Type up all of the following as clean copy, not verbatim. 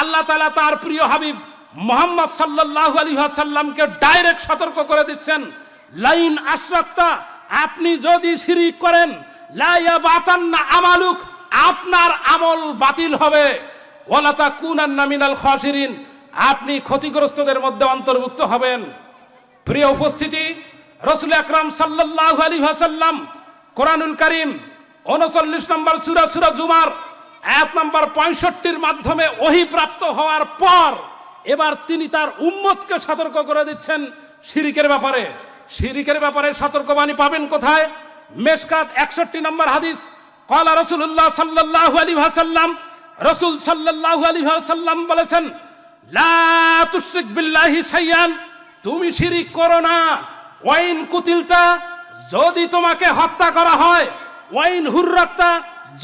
আল্লাহ তাআলা তার প্রিয় হাবিব মুহাম্মদ সাল্লাল্লাহু আলাইহি ওয়াসাল্লামকে ডাইরেক্ট সতর্ক করে দিচ্ছেন, লাইন আশরাকতা, আপনি যদি শিরিক করেন, লা ইয়াবাতান্না আমালুক, আপনার আমল বাতিল হবে, ওয়ালা তাকুনান্না মিনাল খাসিরিন, আপনি ক্ষতিগ্রস্তদের মধ্যে অন্তর্ভুক্ত হবেন। প্রিয় উপস্থিতি, রাসূল আকরাম সাল্লাল্লাহু আলাইহি ওয়াসাল্লাম কোরআনুল কারীম 39 নম্বর সূরা, সূরা জুমার আয়াত নম্বর 65 মাধ্যমে ওহী প্রাপ্ত হওয়ার পর এবার তিনি তার উম্মতকে সতর্ক করে দিচ্ছেন শিরিকের ব্যাপারে। শিরিকের ব্যাপারে সতর্কবাণী পাবেন কোথায়? মেশকাত 61 নম্বর হাদিস, ক্বালা রাসূলুল্লাহ সাল্লাল্লাহু আলাইহি ওয়াসাল্লাম, রাসূল সাল্লাল্লাহু আলাইহি ওয়াসাল্লাম বলেছেন, লা তুশরিক বিল্লাহি শাইয়ান, তুমি শিরিক করো না, ওয়াইন কুতিলতা, যদি তোমাকে হত্যা করা হয়, ওয়াইন হুররাক্তা,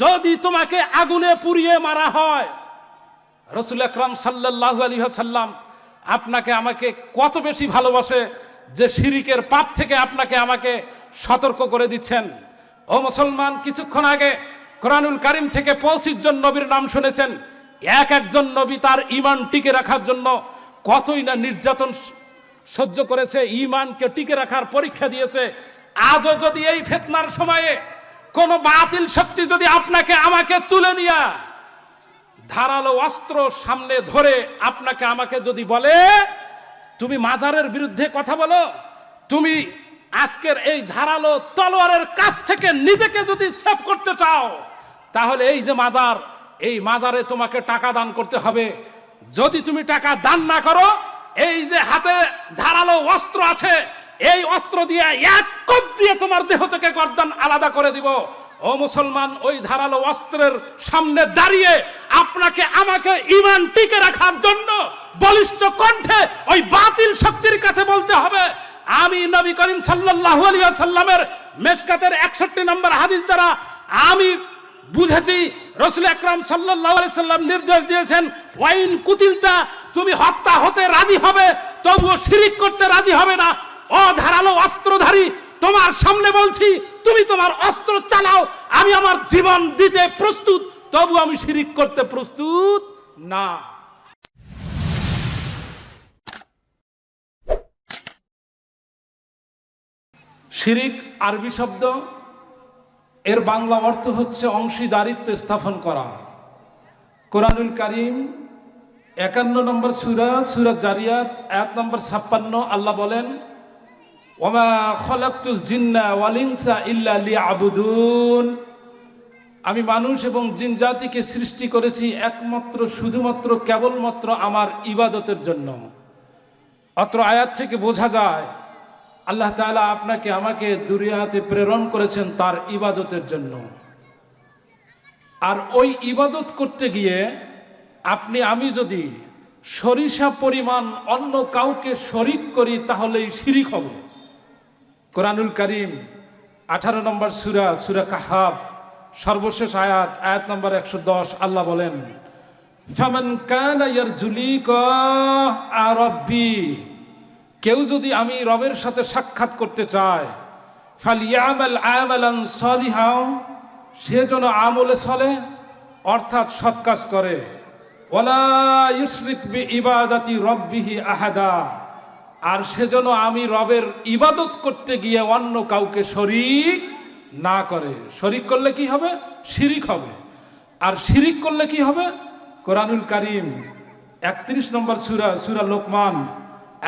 যদি তোমাকে আগুনে পুড়িয়ে মারা হয়। রাসূল আকরাম সাল্লাল্লাহু আলাইহি ওয়াসাল্লাম আপনাকে আমাকে কত বেশি ভালোবাসে যে শিরিকের পাপ থেকে আপনাকে আমাকে সতর্ক করে দিচ্ছেন। ও মুসলমান, কিছুক্ষণ আগে কোরআনুল কারীম থেকে 25 জন নবীর নাম শুনেছেন। এক একজন নবী তার ঈমান টিকে রাখার জন্য কতই না নির্যাতন সহ্য করেছে, ঈমানকে টিকে রাখার পরীক্ষা দিয়েছে। আজও যদি এই ফিতনার সময়ে কোন বাতিল শক্তি যদি আপনাকে আমাকে তুলে নিয়া ধারালো অস্ত্র সামনে ধরে আপনাকে আমাকে যদি বলে তুমি মাজারের বিরুদ্ধে কথা বলো, তুমি আজকের এই ধারালো তলোয়ারের কাছ থেকে নিজেকে যদি সেভ করতে চাও, তাহলে এই যে মাজার, এই মাজারে তোমাকে টাকা দান করতে হবে। যদি তুমি টাকা দান না করো, এই যে হাতে ধারালো অস্ত্র আছে, এই অস্ত্র দিয়ে এক কোপ দিয়ে তোমার দেহ থেকে গর্দান আলাদা করে দিব। ও মুসলমান, ওই ধারালো অস্ত্রের সামনে দাঁড়িয়ে আপনাকে আমাকে ঈমান টিকে রাখার জন্য বলিষ্ঠ কণ্ঠে ওই বাতিল শক্তির কাছে বলতে হবে, আমি নবী করিম সাল্লাল্লাহু আলাইহি ওয়াসাল্লামের মেশকাতের 61 নম্বর হাদিস দ্বারা আমি বুঝেছি রাসূল আকরাম সাল্লাল্লাহু আলাইহি ওয়াসাল্লাম নির্দেশ দিয়েছেন, ওয়াইন কুতিলতা, তুমি হত্যা হতে রাজি হবে, তবুও শিরিক করতে রাজি হবে না। ও ধারালো অস্ত্রধারী, তোমার সামনে বলছি, তুমি তোমার অস্ত্র চালাও, আমি আমার জীবন দিতে প্রস্তুত, তবু আমি শিরিক করতে প্রস্তুত না। শিরিক আরবি শব্দ, এর বাংলা অর্থ হচ্ছে অংশীদারিত্ব স্থাপন করা। কোরআনুল কারীম 51 নম্বর সূরা, সূরা জারিয়াত আয়াত নম্বর 56 আল্লাহ বলেন, ওয়ামা খালাকতুল জিন্না ওয়াল ইনসা ইল্লা লিয়াবুদুন, আমি মানুষ এবং জিন জাতিকে সৃষ্টি করেছি একমাত্র শুধুমাত্র কেবলমাত্র আমার ইবাদতের জন্য। অত্র আয়াত থেকে বোঝা যায় আল্লাহ তাআলা আপনাকে আমাকে দুনিয়াতে প্রেরণ করেছেন তার ইবাদতের জন্য। আর ওই ইবাদত করতে গিয়ে আপনি আমি যদি সরিষা পরিমাণ অন্য কাউকে শরীক করি, তাহলেই শিরিক হবে। কোরআনুল কারীম 18 নম্বর সূরা, সূরা কাহফ সর্বশেষ আয়াত, আয়াত নম্বর 110 আল্লাহ বলেন, ফামান কানা ইয়ারজু লিকা রাব্বি, কেউ যদি আমি রবের সাথে সাক্ষাৎ করতে চায়, ফালিয়ামাল আমালান সালিহান, সে যেন আমলে চলে অর্থাৎ সৎ কাজ করে, ওয়ালা ইউশরিক বিইবাদাতি রাব্বিহি আহাদা, আর সে যেন আমি রবের ইবাদত করতে গিয়ে অন্য কাউকে শরীক না করে। শরীক করলে কি হবে? শিরিক হবে। আর শিরিক করলে কি হবে? কোরআনুল কারীম 31 নম্বর সূরা, সূরা লোকমান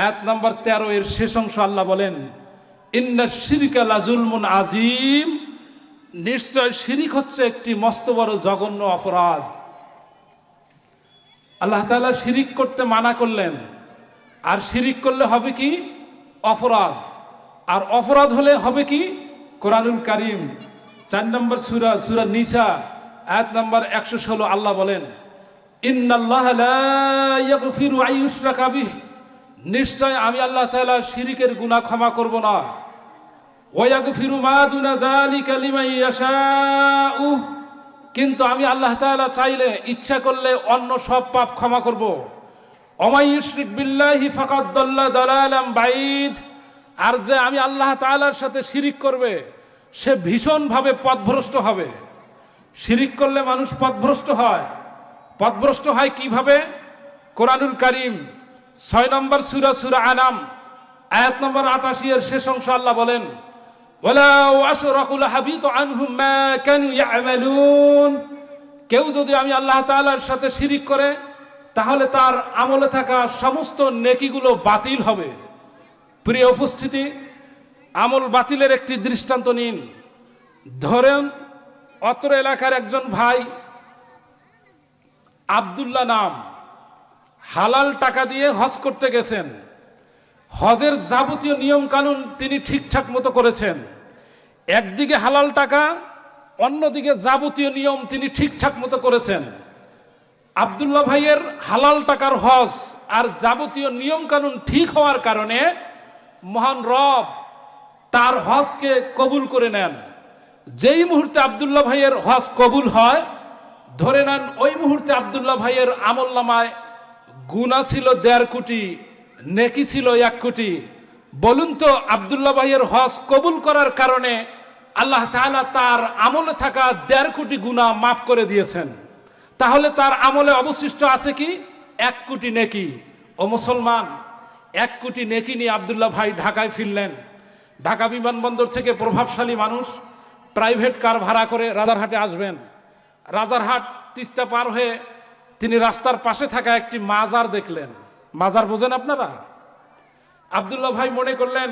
আয়াত নম্বর 13 এর শেষ অংশ আল্লাহ বলেন, ইন্নাশ শিরকা লাযুলমুন আযীম, নিশ্চয় শিরিক হচ্ছে একটি মস্ত বড় জঘন্য অপরাধ। আল্লাহ তাআলা শিরিক করতে মানা করলেন, আর শিরিক করলে হবে কি? অপরাধ। আর অপরাধ হলে হবে কি? কোরআনুল কারীম 4 নম্বর সূরা, সূরা নিসা আয়াত নম্বর 116 আল্লাহ বলেন, ইন্নাল্লাহা লা ইয়াগফিরু আন ইউশরাকা বিহি, নিশ্চয় আমি আল্লাহ তাআলা শিরিকের গুনাহ ক্ষমা করব না, ওয়া ইয়াগফিরু মা দুনা যালিকা লিমান ইয়াশাউ, কিন্তু আমি আল্লাহ তাআলা চাইলে, ইচ্ছা করলে অন্য সব পাপ ক্ষমা করব। ওয়া ইউশরিক বিল্লাহি ফাকাদ দাল্লা দালালাম বাঈদ, আর যে আমি আল্লাহ তাআলার সাথে শিরিক করবে সে ভীষণভাবে পথভ্রষ্ট হবে। শিরিক করলে মানুষ পথভ্রষ্ট হয়। পথভ্রষ্ট হয় কিভাবে? কোরআনুল কারীম 6 নম্বর সূরা সূরা আনাম আয়াত নম্বর 88 এর শেষ অংশ আল্লাহ বলেন, ওয়ালাউ আশরাকু লাহাবিতু আনহুম মা কানু ইয়ামালুন। কেউ যদি আমি আল্লাহ তাআলার সাথে শিরিক করে তাহলে তার আমলে থাকা সমস্ত নেকিগুলো বাতিল হবে। প্রিয় উপস্থিতি, আমল বাতিলের একটি দৃষ্টান্ত নিন। ধরেন অত্র এলাকার একজন ভাই আব্দুল্লাহ নাম, হালাল টাকা দিয়ে হজ করতে গেছেন। হজের যাবতীয় নিয়ম কানুন তিনি ঠিকঠাক মতো করেছেন। একদিকে হালাল টাকা, অন্যদিকে যাবতীয় নিয়ম তিনি ঠিকঠাক মতো করেছেন। আব্দুল্লাহ ভাইয়ের হালাল টাকার হজ আর যাবতীয় নিয়ম কানুন ঠিক হওয়ার কারণে মহান রব তার হজকে কবুল করে নেন। যেই মুহূর্তে আব্দুল্লাহ ভাইয়ের হজ কবুল হয়, ধরে নেন ওই মুহূর্তে আব্দুল্লাহ ভাইয়ের আমলনামায় গুনাহ ছিল 1.5 কোটি, নেকি ছিল 1 কোটি। বলুন তো, আব্দুল্লাহ ভাইয়ের হজ কবুল করার কারণে আল্লাহ তাআলা তার আমলে থাকা 1.5 কোটি গুনাহ মাফ করে দিয়েছেন। তাহলে তার আমলে অবশিষ্ট আছে কি? 1 কোটি নেকি। ও মুসলমান, 1 কোটি নেকি নিয়ে আব্দুল্লাহ ভাই ঢাকায় ফিরলেন। ঢাকা বিমানবন্দর থেকে প্রভাবশালী মানুষ প্রাইভেট কার ভাড়া করে রাজারহাটে আসবেন। রাজারহাট তিস্তা পার হয়ে তিনি রাস্তার পাশে থাকা একটি মাজার দেখলেন। মাজার বোঝেন আপনারা? আব্দুল্লাহ ভাই মনে করলেন,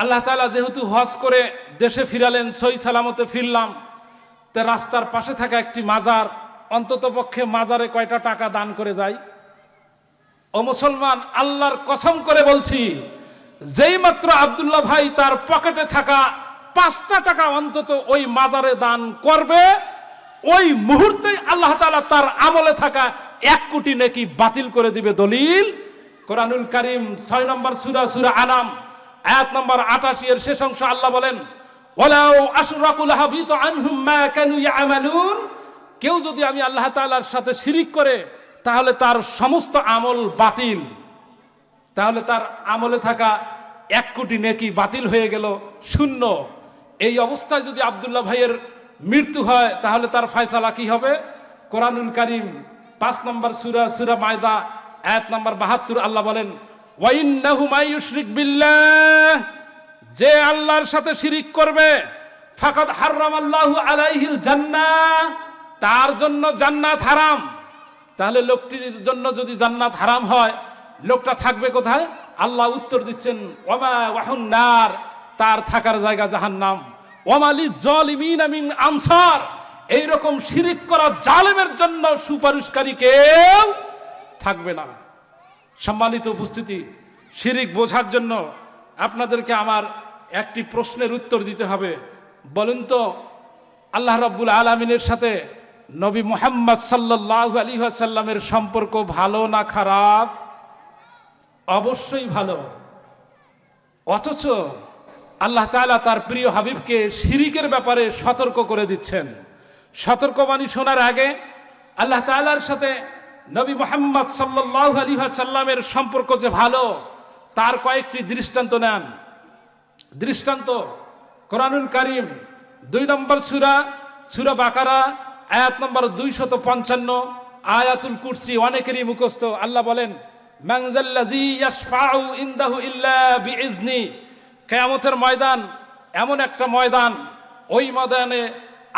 আল্লাহ তাআলা যেহেতু হজ করে দেশে ফিরালেন, সহি সালামতে ফিরলাম, তে রাস্তার পাশে থাকা একটি মাজার, অন্তত পক্ষে মাজারে কয়টা টাকা দান করে যাই। ও মুসলমান, আল্লাহর কসম করে বলছি, যেই মাত্র আব্দুল্লাহ ভাই তার পকেটে থাকা 5টা টাকা অন্তত ওই মাজারে দান করবে, ওই মুহূর্তেই আল্লাহ তাআলা তার আমলে থাকা 1 কোটি নেকি বাতিল করে দিবে। দলিল কোরআনুল কারীম 6 নম্বর সূরা সূরা আনাম আয়াত নম্বর 88 এর শেষ অংশ আল্লাহ বলেন, ওয়ালাউ আশরাকু লাহাবিতু আনহুম মা কানু ইয়ামালুন। কেউ যদি আমি আল্লাহ তাআলার সাথে শিরিক করে তাহলে তার সমস্ত আমল বাতিল। তাহলে তার আমলে থাকা 1 কোটি নেকি বাতিল হয়ে গেল, শূন্য। এই অবস্থায় যদি আব্দুল্লাহ ভাইয়ের মৃত্যু হয় তাহলে তার ফয়সালা কি হবে? কোরআনুল কারীম 5 নম্বর সূরা সূরা মায়দা আয়াত নম্বর 72 আল্লাহ বলেন, ওয়া ইন্নাহু মাইয়ুশরিক বিল্লাহ। যে আল্লাহর সাথে শিরিক করবে, ফাকাদ হারামাল্লাহু আলাইহিল জান্নাহ, তার জন্য জান্নাত হারাম। তাহলে লোকটির জন্য যদি জান্নাত হারাম হয়, লোকটা থাকবে কোথায়? আল্লাহ উত্তর দিচ্ছেন, ওয়ামা ওয়াহুন নার, তার থাকার জায়গা জাহান্নাম। ওয়ামা লিয-যালিমিনা মিন আনসার, এইরকম শিরিক করা জালেমের জন্য সুপারিশকারী কেউ থাকবে না। সম্মানিত উপস্থিতি, শিরিক বোঝার জন্য আপনাদেরকে আমার একটি প্রশ্নের উত্তর দিতে হবে। বলুন তো, আল্লাহ রাব্বুল আলামিনের সাথে নবী মুহাম্মদ সাল্লাল্লাহু আলাইহি ওয়াসাল্লামের সম্পর্ক ভালো না খারাপ? অবশ্যই ভালো। অথচ আল্লাহ তাআলা তার প্রিয় হাবিবকে শিরিকের ব্যাপারে সতর্ক করে দিচ্ছেন। সতর্কবাণী শোনার আগে আল্লাহ তাআলার সাথে নবী মুহাম্মদ সাল্লাল্লাহু আলাইহি ওয়াসাল্লামের সম্পর্ক যে ভালো, তার কয়েকটি দৃষ্টান্ত নেন। দৃষ্টান্ত কোরআনুল কারীম 2 নম্বর সূরা সূরা বাকারা আয়াত নম্বর 255, আয়াতুল কুরসি অনেকেরই মুখস্থ। আল্লাহ বলেন, মান যাল্লাযী ইয়াশফাউ ইনদাহু ইল্লা বিইজনি। কিয়ামতের ময়দান এমন একটা ময়দান, ওই ময়দানে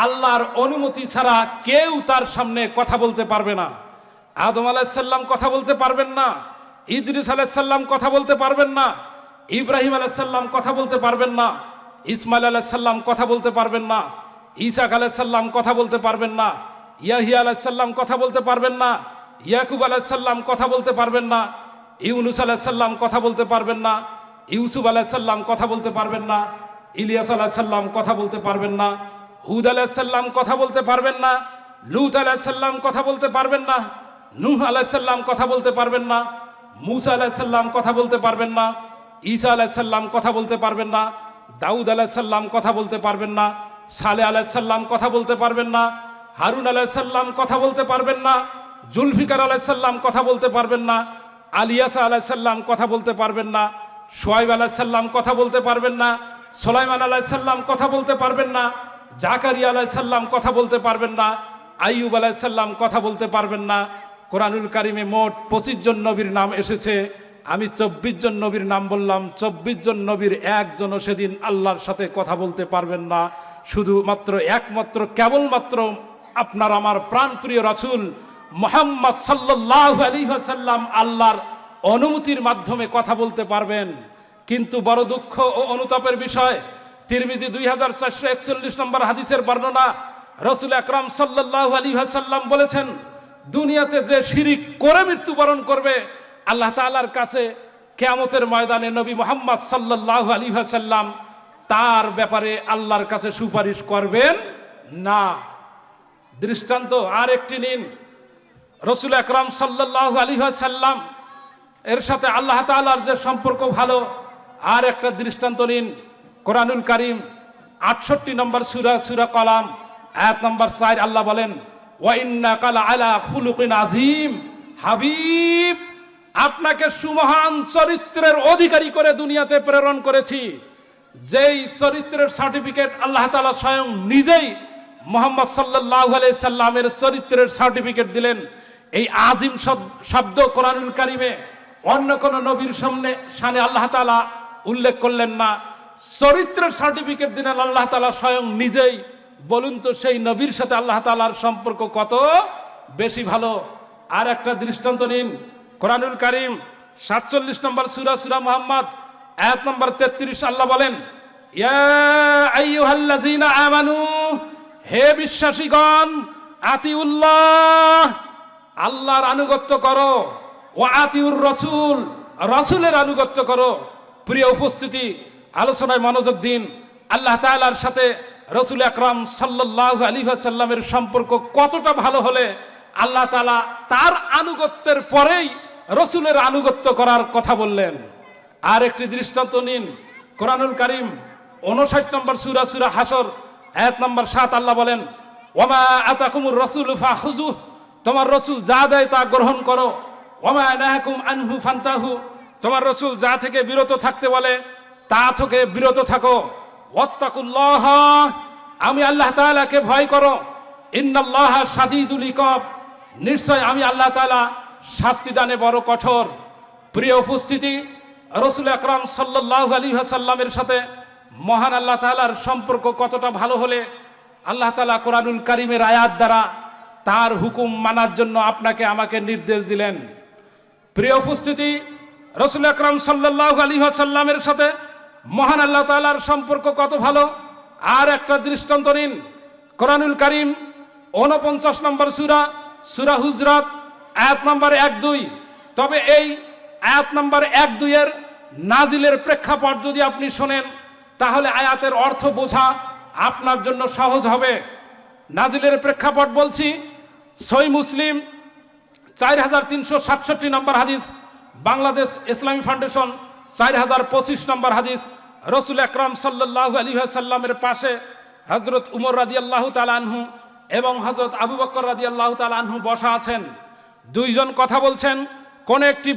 আল্লাহর অনুমতি ছাড়া কেউ তার সামনে কথা বলতে পারবে না। আদম আলাইহিস সালাম কথা বলতে পারবেন না, ইদ্রিস আলাইহিস সালাম কথা বলতে পারবেন না, ইব্রাহিম আলাইহিস সালাম কথা বলতে পারবেন না, ইসমাইল আলাইহিস সালাম কথা বলতে পারবেন না, ঈসা আলাইহিস সালাম কথা বলতে পারবেন না, ইয়াহিয়া আলাইহিস সালাম কথা বলতে পারবেন না, ইয়াকুব আলাইহিস সালাম কথা বলতে পারবেন না, ইউনুস আলাইহিস সালাম কথা বলতে পারবেন না, ইউসুফ আলাইহিস সালাম কথা বলতে পারবেন না, ইলিয়াস আলাইহিস সালাম কথা বলতে পারবেন না, হুদ আলাইহিস সালাম কথা বলতে পারবেন না, লূত আলাইহিস সালাম কথা বলতে পারবেন না, নূহ আলাইহিস সালাম কথা বলতে পারবেন না, মূসা আলাইহিস সালাম কথা বলতে পারবেন না, ঈসা আলাইহিস সালাম কথা বলতে পারবেন না, দাউদ আলাইহিস সালাম কথা বলতে পারবেন না, সালেহ আলাইহিস সালাম কথা বলতে পারবেন না, হারুন আলাইহিস সালাম কথা বলতে পারবেন না, জুলফিকার আলাইহিস সালাম কথা বলতে পারবেন না, আলিয়াসা আলাইহিস সালাম কথা বলতে পারবেন না, শুআয়ব আলাইহিস সালাম কথা বলতে পারবেন না, সুলাইমান আলাইহিস সালাম কথা বলতে পারবেন না, জাকারিয়া আলাইহিস সালাম কথা বলতে পারবেন না, আইয়ুব আলাইহিস সালাম কথা বলতে পারবেন না, কোরআনুল কারিমে মোট 25 জন নবীর নাম এসেছে। আমি 24 জন নবীর নাম বললাম। 24 জন নবীর একজনও সেদিন আল্লাহর সাথে কথা বলতে পারবেন না। শুধুমাত্র একমাত্র কেবলমাত্র আপনার আমার প্রাণপ্রিয় রাসূল মুহাম্মদ সাল্লাল্লাহু আলাইহি ওয়াসাল্লাম আল্লাহর অনুমতির মাধ্যমে কথা বলতে পারবেন। কিন্তু বড় দুঃখ ও অনুতাপের বিষয়, তিরমিজি 2441 নম্বর হাদিসের বর্ণনা, রাসূল আকরাম সাল্লাল্লাহু আলাইহি ওয়াসাল্লাম বলেছেন, দুনিয়াতে যে শিরিক করে মৃত্যুবরণ করবে, আল্লাহ তাআলার কাছে কিয়ামতের ময়দানে নবী মুহাম্মদ সাল্লাল্লাহু আলাইহি ওয়াসাল্লাম তার ব্যাপারে আল্লাহর কাছে সুপারিশ করবেন না। দৃষ্টান্ত আর একটি নিন। রাসূল আকরাম সাল্লাল্লাহু আলাইহি ওয়াসাল্লাম এর সাথে আল্লাহ তাআলার যে সম্পর্ক ভালো, আর একটা দৃষ্টান্ত নিন। কোরআনুল কারীম 68 নম্বর সূরা, সূরা কলাম, আয়াত নম্বর 4, আল্লাহ বলেন, ওয়া ইন্নাকা লাআলা খুলুকিন আযীম। হাবিব, আপনাকে সুমহান চরিত্রের অধিকারী করে দুনিয়াতে প্রেরণ করেছি। যেই চরিত্রের সার্টিফিকেট আল্লাহ তাআলা স্বয়ং নিজেই মুহাম্মদ সাল্লাল্লাহু আলাইহি সাল্লামের চরিত্রের সার্টিফিকেট দিলেন। এই আজিম শব্দ কোরআনুল কারীমে অন্য কোন নবীর সামনে আল্লাহ তাআলা উল্লেখ করলেন না। চরিত্রের সার্টিফিকেট দিলেন আল্লাহ তাআলা স্বয়ং নিজেই। বলুন তো সেই নবীর সাথে আল্লাহ তাআলার সম্পর্ক কত বেশি ভালো। আর একটা দৃষ্টান্ত নিন। কোরআনুল কারীম 47 নম্বর সূরা, সূরা মুহাম্মদ, আয়াত নম্বর 33, আল্লাহ বলেন, ইয়া আইয়ুহাল্লাযীনা আমানু, হে বিশ্বাসীগণ, আতিউল্লাহ, আল্লাহর আনুগত্য করো, ওয়া আতিউর রাসূল, রাসূলের আনুগত্য করো। প্রিয় উপস্থিতি, আলোচনায় মনোযোগ দিন। আল্লাহ তাআলার সাথে রাসূল আকরাম সাল্লাল্লাহু আলাইহি ওয়াসাল্লামের সম্পর্ক কতটা ভালো হলে আল্লাহ তাআলা তার আনুগত্যের পরেই রাসূলের আনুগত্য করার কথা বললেন। আর একটি দৃষ্টান্ত নিন। কোরআনুল কারীম 59 নম্বর সূরা, সূরা হাসর, আয়াত নম্বর 7, আল্লাহ বলেন, ওয়ামা আতাকুমুর রাসূলু ফাখুযুহু, তোমার রাসূল যা দেয় তা গ্রহণ করো। ওয়ামা নাহাকুম আনহু ফান্তাহু, তোমার রাসূল যা থেকে বিরত থাকতে বলে তা থেকে বিরত থাকো। ওয়াত্তাকুল্লাহ, আমি আল্লাহ তাআলাকে ভয় করো। ইন্নাল্লাহা শাদীদুল ইকাব, নিশ্চয় আমি আল্লাহ তাআলা শাস্তি দানে বড় কঠোর। প্রিয় উপস্থিতি, রাসূল আকরাম সাল্লাল্লাহু আলাইহি ওয়াসাল্লামের সাথে মহান আল্লাহ তাআলার সম্পর্ক কতটা ভালো হলে আল্লাহ তাআলা কোরআনুল কারীমের আয়াত দ্বারা তার হুকুম মানার জন্য আপনাকে আমাকে নির্দেশ দিলেন। প্রিয় উপস্থিতি, রাসূল আকরাম সাল্লাল্লাহু আলাইহি ওয়াসাল্লামের সাথে মহান আল্লাহ তাআলার সম্পর্ক কত ভালো। আর একটা দৃষ্টান্ত নিন। কোরআনুল কারীম 49 নম্বর সূরা, সূরা হুজরাত, আয়াত নম্বর 1-2। তবে এই আয়াত নম্বর 1-2 এর নাজিলের প্রেক্ষাপট যদি আপনি শোনেন, তাহলে আয়াতের অর্থ বোঝা আপনার জন্য সহজ হবে। নাজিলের প্রেক্ষাপট বলছি, সহিহ মুসলিম 4367 নম্বর হাদিস, বাংলাদেশ ইসলামী ফাউন্ডেশন 4025 নম্বর হাদিস। রাসূল আকরাম সাল্লাল্লাহু আলাইহি ওয়াসাল্লামের পাশে হযরত উমর রাদিয়াল্লাহু তাআলা আনহু এবং হযরত আবু বকর রাদিয়াল্লাহু তাআলা আনহু বসা আছেন। দুইজন কথা বলছেন, কোন একটি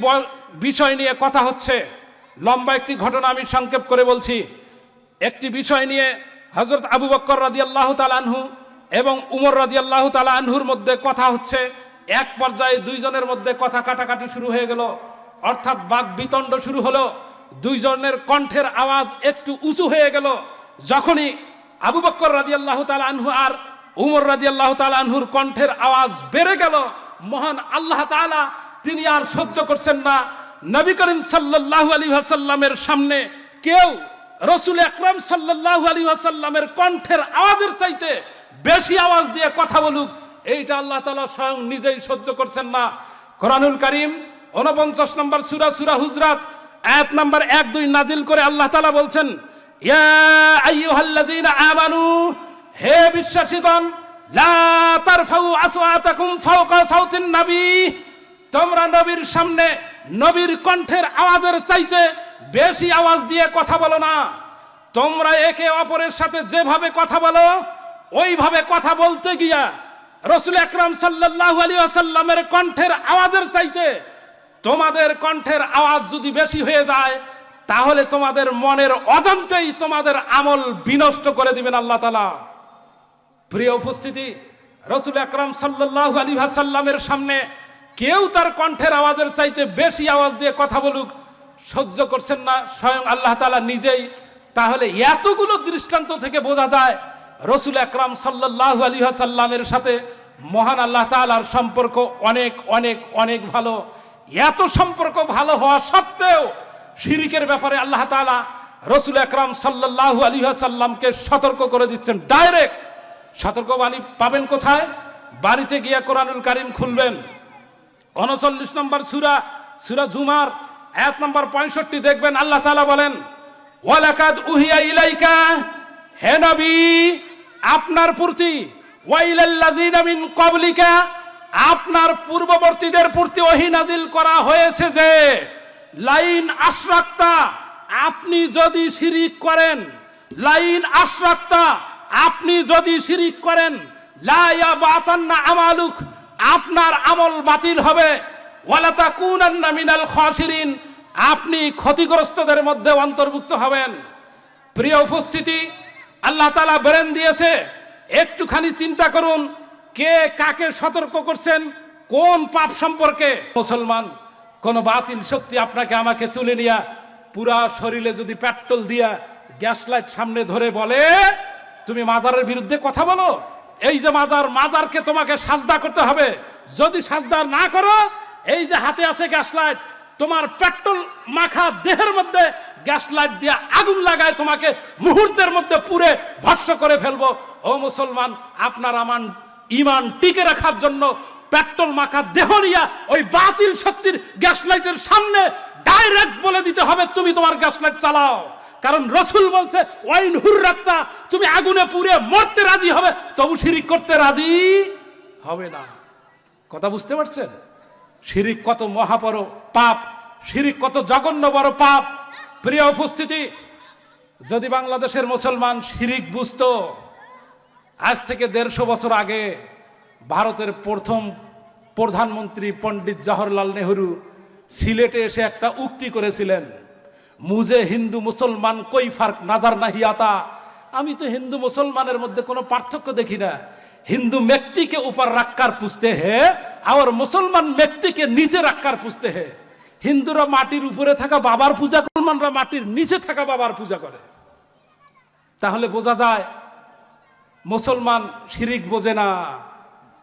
বিষয় নিয়ে কথা হচ্ছে। লম্বা একটি ঘটনা আমি সংক্ষেপ করে বলছি। একটি বিষয় নিয়ে হযরত আবু বকর রাদিয়াল্লাহু তাআলা আনহু এবং উমর রাদিয়াল্লাহু তাআলা আনহুর মধ্যে কথা হচ্ছে। এক পর্যায়ে দুইজনের মধ্যে কথা কাটাকাটি শুরু হয়ে গেল, অর্থাৎ বাক বিতণ্ড শুরু হলো। দুইজনের কণ্ঠের আওয়াজ একটু উঁচু হয়ে গেল। যখনই আবু বকর রাদিয়াল্লাহু তাআলা আনহু আর উমর রাদিয়াল্লাহু তাআলা আনহুর কণ্ঠের আওয়াজ বেড়ে গেল, মহান আল্লাহ তাআলা তিনি আর সহ্য করছেন না। নবী করিম সাল্লাল্লাহু আলাইহি ওয়াসাল্লামের সামনে কেউ রাসূল আকরাম সাল্লাল্লাহু আলাইহি ওয়াসাল্লামের কণ্ঠের আওয়াজের চাইতে বেশি আওয়াজ দিয়ে কথা বলুক, এইটা আল্লাহ তাআলা স্বয়ং নিজেই সহ্য করছেন না। কোরআনুল কারীম 49 নম্বর সূরা, সূরা হুজরাত, আয়াত নম্বর 1-2 নাজিল করে আল্লাহ তাআলা বলছেন, ইয়া আইয়ুহাল্লাযীনা আমানু, হে বিশ্বাসীগণ, লা তারফাউ আসওয়াতাকুম ফাওকা সাউতিন নবী, তোমরা নবীর সামনে নবীর কণ্ঠের আওয়াজের চাইতে বেশি আওয়াজ দিয়ে কথা বলো না। তোমরা একে অপরের সাথে যেভাবে কথা বলো ওইভাবে কথা বলতে গিয়া রাসূল আকরাম সাল্লাল্লাহু আলাইহি ওয়াসাল্লামের কণ্ঠের আওয়াজের চাইতে তোমাদের কণ্ঠের আওয়াজ যদি বেশি হয়ে যায়, তাহলে তোমাদের মনের অজান্তেই তোমাদের আমল বিনষ্ট করে দিবেন আল্লাহ তাআলা। প্রিয় উপস্থিতি, রাসূল আকরাম সাল্লাল্লাহু আলাইহি ওয়াসাল্লামের সামনে কেউ তার কণ্ঠের আওয়াজের চাইতে বেশি আওয়াজ দিয়ে কথা বলুক সহ্য করছেন না, স্বয়ং আল্লাহ তাআলা নিজেই। তাহলে এতগুলো দৃষ্টান্ত থেকে বোঝা যায় রসুল আকরাম সাল্লাল্লাহু আলাইহি ওয়াসাল্লামের সাথে মহান আল্লাহ তাআলার সম্পর্ক অনেক অনেক অনেক ভালো। এত সম্পর্ক ভালো হওয়া সত্ত্বেও শিরিকের ব্যাপারে আল্লাহ তাআলা রসুল আকরাম সাল্লাল্লাহু আলাইহি ওয়াসাল্লামকে সতর্ক করে দিচ্ছেন। ডাইরেক্ট সতর্কবাণী পাবেন কোথায়? বাড়িতে গিয়ে কোরআনুল কারীম খুলবেন, 39 নম্বর সূরা, সূরা জুমার আয়াত নম্বর 65 দেখবেন আল্লাহ তাআলা বলেন, ওয়ালাকাদ উহিয়া ইলাইকা, হে নবী আপনার প্রতি, ওয়াইলাল্লাযিনা মিন ক্বাবলিকা, আপনার পূর্ববর্তীদের প্রতি ওহী নাজিল করা হয়েছে যে লাইন আশরাকতা, আপনি যদি শিরিক করেন, লাইন আশরাকতা, আপনি যদি শিরিক করেন, লা ইয়াবাতান্না আমালুক, আপনার আমল বাতিল হবে, ওয়ালা তাকুনান্না মিনাল খাসিরিন, আপনি ক্ষতিগ্রস্তদের মধ্যে অন্তর্ভুক্ত হবেন। প্রিয় উপস্থিতি, আল্লাহ তাআলা বলেন দিয়েছে, একটুখানি চিন্তা করুন কে কাকে সতর্ক করছেন কোন পাপ সম্পর্কে। মুসলমান, কোন বাতিল শক্তি আপনাকে আমাকে তুলে নিয়া পুরা শরীরে যদি পেট্রোল দিয়া গ্যাস লাইট সামনে ধরে বলে তুমি মাজারের বিরুদ্ধে কথা বলো, এই যে মাজারকে তোমাকে সাজদা করতে হবে, যদি সাজদা না করো এই যে হাতে আছে গ্যাস লাইট, তোমার পেট্রোল মাখা দেহের মধ্যে গ্যাস লাইট দিয়ে আগুন লাগায় তোমাকে মুহূর্তের মধ্যে পুড়ে ভস্ম করে ফেলবো। ও মুসলমান, আপনার আমার ঈমান টিকে রাখার জন্য পেট্রোল মাখা দেহ নিয়া ওই বাতিল শক্তির গ্যাস লাইটের সামনে ডাইরেক্ট বলে দিতে হবে তুমি তোমার গ্যাস লাইট চালাও। কারণ রসুল বলছে ওয়াইন হুররাত্তা, তুমি আগুনে পুড়ে মরতে রাজি হবে তবু শিরিক করতে রাজি হবে না। কথা বুঝতে পারছেন? শিরিক কত মহাবড় পাপ, শিরিক কত জঘন্য বড় পাপ। প্রিয় উপস্থিতি, যদি বাংলাদেশের মুসলমান শিরিক বুঝতো, আজ থেকে 150 বছর আগে ভারতের প্রথম প্রধানমন্ত্রী পণ্ডিত জওহরলাল নেহরু সিলেটে এসে একটা উক্তি করেছিলেন, মুঝে হিন্দু মুসলমান কোই ফার্ক নাজার নাহি আতা, আমি তো হিন্দু মুসলমানের মধ্যে কোনো পার্থক্য দেখি না, हिंदू व्यक्ति के ऊपर रखकर पूछते हैं और मुसलमान व्यक्ति के नीचे रखकर पूछते हैं। हिंदूरा माटिर ऊपरे थाका बाबार पूजा करे, मुसलमानरा माटिर नीचे थाका बाबार पूजा करे। ताहले बोझा जाए मुसलमान शिरिक बोझे ना।